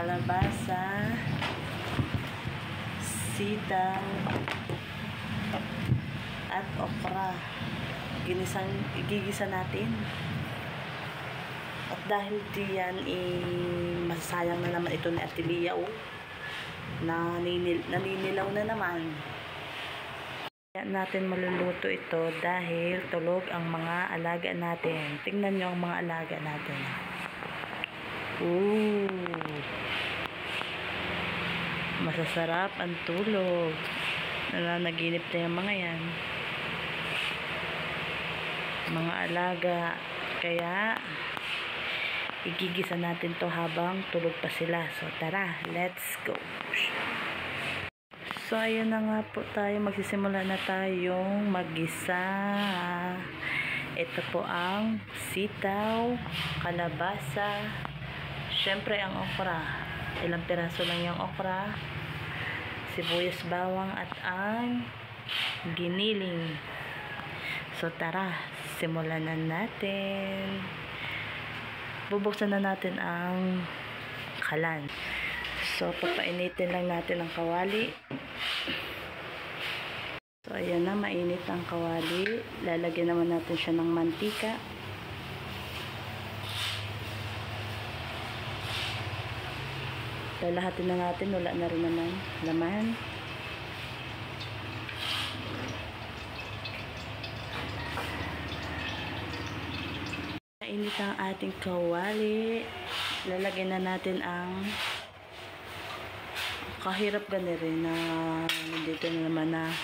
kalabasa, sitaw, at okra. Igigisa natin. At dahil diyan, masasayang na naman ito ni Ate Lia, naninilaw na naman. Kaya natin maluluto ito dahil tulog ang mga alaga natin. Tingnan nyo ang mga alaga natin. Masasarap ang tulog. Nananaginip na yung mga yan. Mga alaga. Kaya igigisa natin to habang tulog pa sila. So tara, let's go. So ayun na nga po tayo, magsisimula na tayong maggisa. Ito po ang sitaw, kalabasa, syempre ang okra. Ilang piraso lang yung okra, sibuyas, bawang at ang giniling. So tara, simulan na natin. Bubuksan na natin ang kalan. So papainitin lang natin ang kawali. So ayan na, mainit ang kawali. Lalagyan naman natin siya ng mantika. Lalahatin na natin, wala na rin naman laman. Mainit ang ating kawali. Lalagyan na natin ang kahirap gani rin na dito na naman na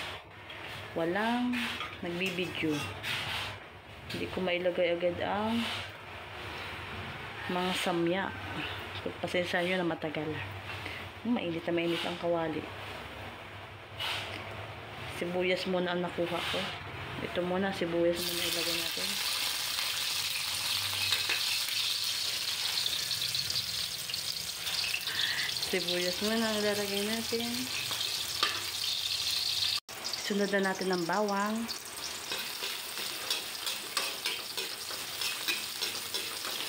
walang nagbibideo. Hindi ko mailagay agad ang mga samya. Pasensya nyo na matagal. Mainit na mainit ang kawali. Sibuyas muna ang nakuha ko. Ito muna, sibuyas muna ilagay natin. Sibuyas muna ang ilalagay natin. Sunod na natin ng bawang.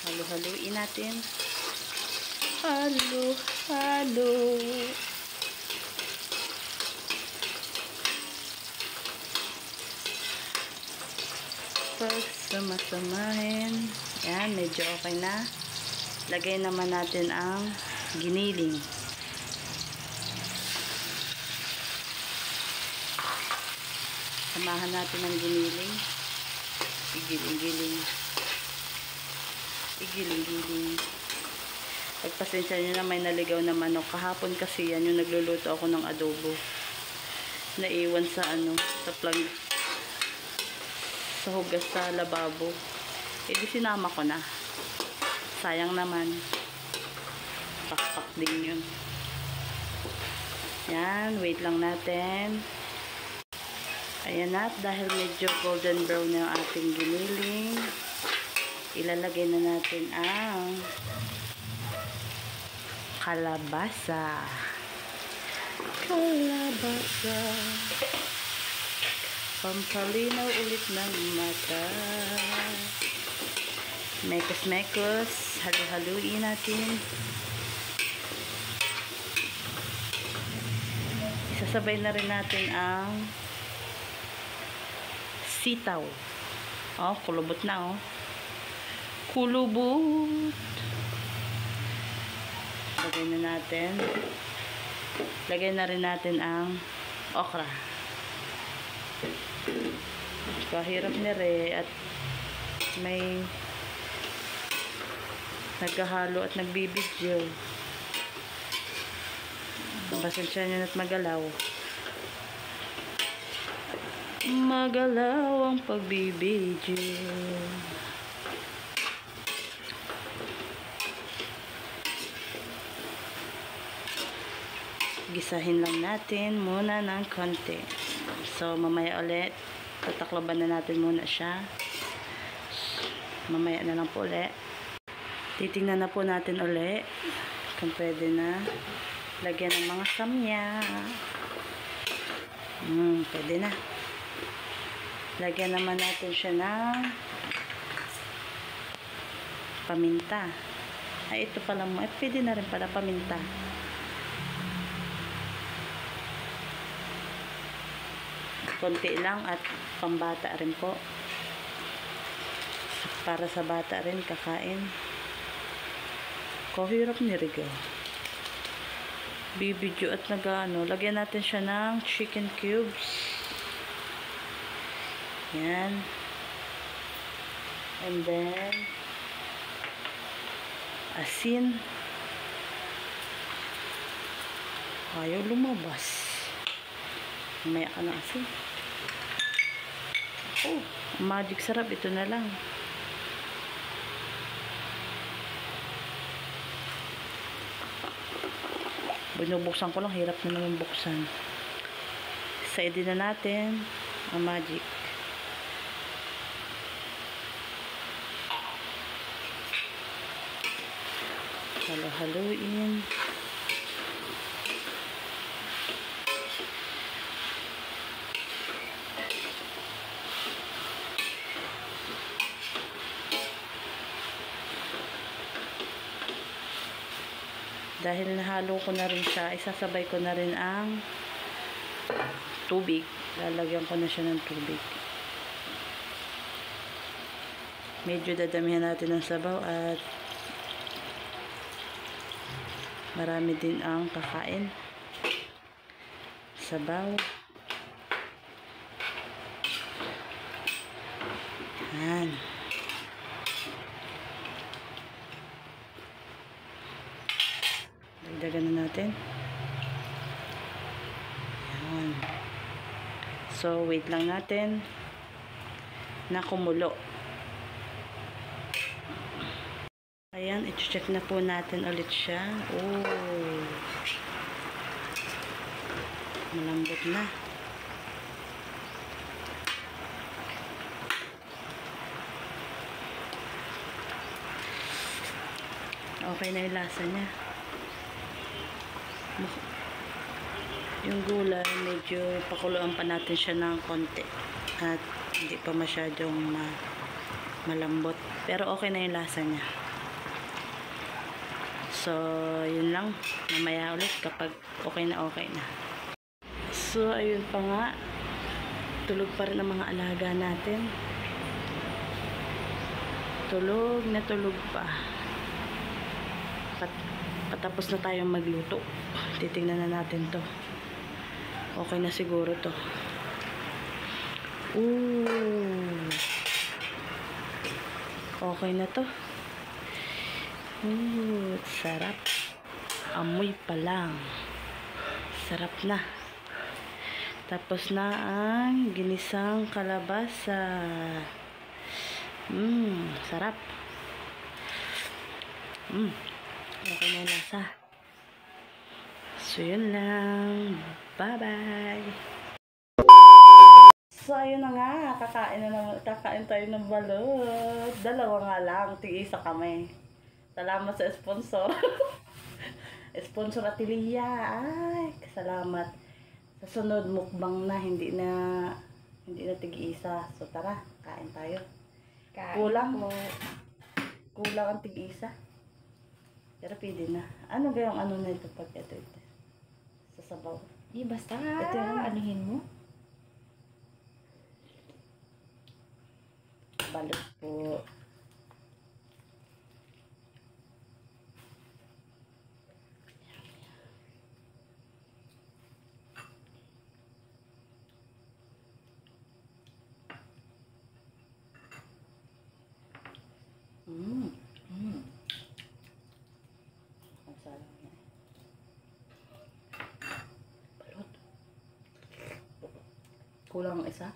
Halo-haluin natin. Halo-halo. Pagsamasamahin. Yan, medyo okay na. Lagay naman natin ang giniling. Samahan natin ang giniling. Igiling-giling. Igiling-giling. Pagpasensya nyo na, may naligaw na manok. Kahapon kasi yan yung nagluluto ako ng adobo. Naiwan sa sa plug. Sa hugas sa lababo. Di sinama ko na. Sayang naman. Pakpak din yun. Yan, wait lang natin. Ayan na, dahil medyo golden brown na yung ating giniling, ilalagay na natin ang kalabasa. Kalabasa. Pampalinaw ulit ng mata. Mekos-mekos. Halu-haluin natin. Isasabay na rin natin ang sitaw. Kulubot na, kulubot. Lagay na natin. Lagay na rin natin ang okra. Kahirap ni Re at may naghahalo at nagbibidyo. Pasensya nyo na't magalaw. Magalaw ang pagbibidyo. Gisahin lang natin muna ng konti. So mamaya ulit tatakloban na natin muna siya. Mamaya na lang po ulit. Titingnan na po natin ulit kung pwede na lagyan ng mga samya. Pwede na. Lagyan naman natin siya ng paminta. Ay, ito pala mo. Ay, pwede na rin pala paminta. Konti lang at pambata rin po. Para sa bata rin kakain. Kahirap ni Rigo. Bibidyo at nag-ano. Lagyan natin siya ng chicken cubes. Yan. And then asin. Ayaw lumabas. Mamaya ka ng asin. Oh, magic sarap. Ito na lang. Binubuksan ko lang. Hirap na naman buksan. Side na natin ang magic. Halo-haloin. Dahil nahalo ko na rin siya, isasabay ko na rin ang tubig. Lalagyan ko na siya ng tubig. Medyo dadamihan natin ng sabaw at marami din ang kakain. Sabaw. Yan. Dagdagan na natin. Yan. So, wait lang natin na kumulo. Ayan, i-check na po natin ulit siya. Oh. Malambot na. Okay na yung lasa niya. Yung gulay, medyo pakuluan pa natin siya ng konti. At hindi pa masyadong malambot. Pero okay na yung lasa niya. So, yun lang. Mamaya ulit kapag okay na. So, ayun pa nga. Tulog pa rin ang mga alaga natin. Tulog na tulog pa. Patapos na tayong magluto. Titingnan na natin to. Okay na siguro to. Ooh. Okay na to. Sarap. Amoy pa lang. Sarap na. Tapos na ang ginisang kalabasa. Sarap. Okay na yung lasa. So, yun lang. Bye-bye. So, ayun na nga. Kakain tayo ng balot. Dalawa nga lang. Tig-isa kami. Salamat sa sponsor. Sponsor Atilia. Ay, salamat. Sa sunod mukbang na hindi na tig-isa. So tara, kain tayo. Kulang ang tig-isa. Pero pwede na. Ano ba yung ano na ito pag ito? Sa sabaw. Basta ito yung anuhin mo. Balot po. Ang sarap niya. Balot. Kulang ang isa.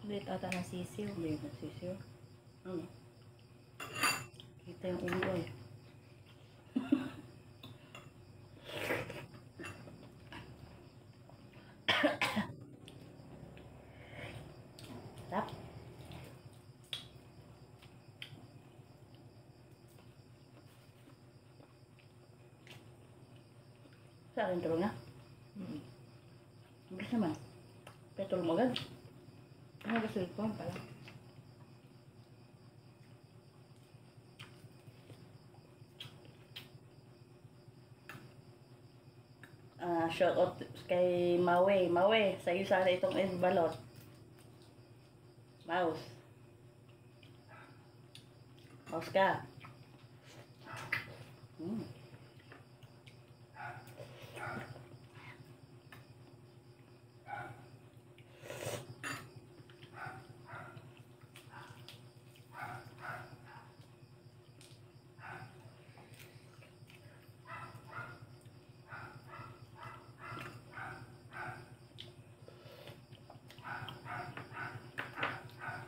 Ulit ata ng sisiw. Hindi na sisiyo. Ano? Ito yung ulo eh. Tap. Sa akin tulong na. Bilis naman. Kaya tulong mo agad. Ano ba cellphone pala? Shout out kay Mawe. Mawe, sa'yo sana itong balot. Mouse. Mouse ka.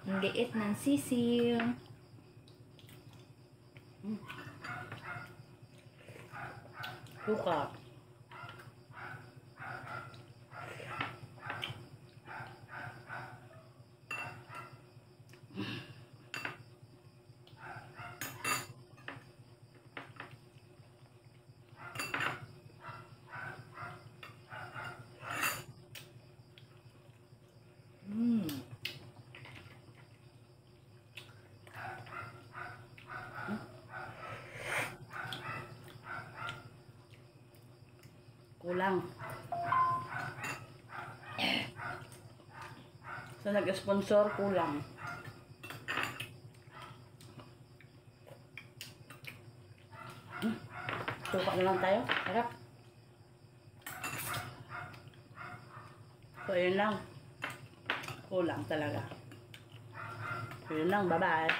Ang liit ng sisiw. Suka. Kulang. So, nag-sponsor, kulang. Suka na lang tayo. Sarap. So, yun lang. Kulang talaga. So, yun lang. Bye-bye.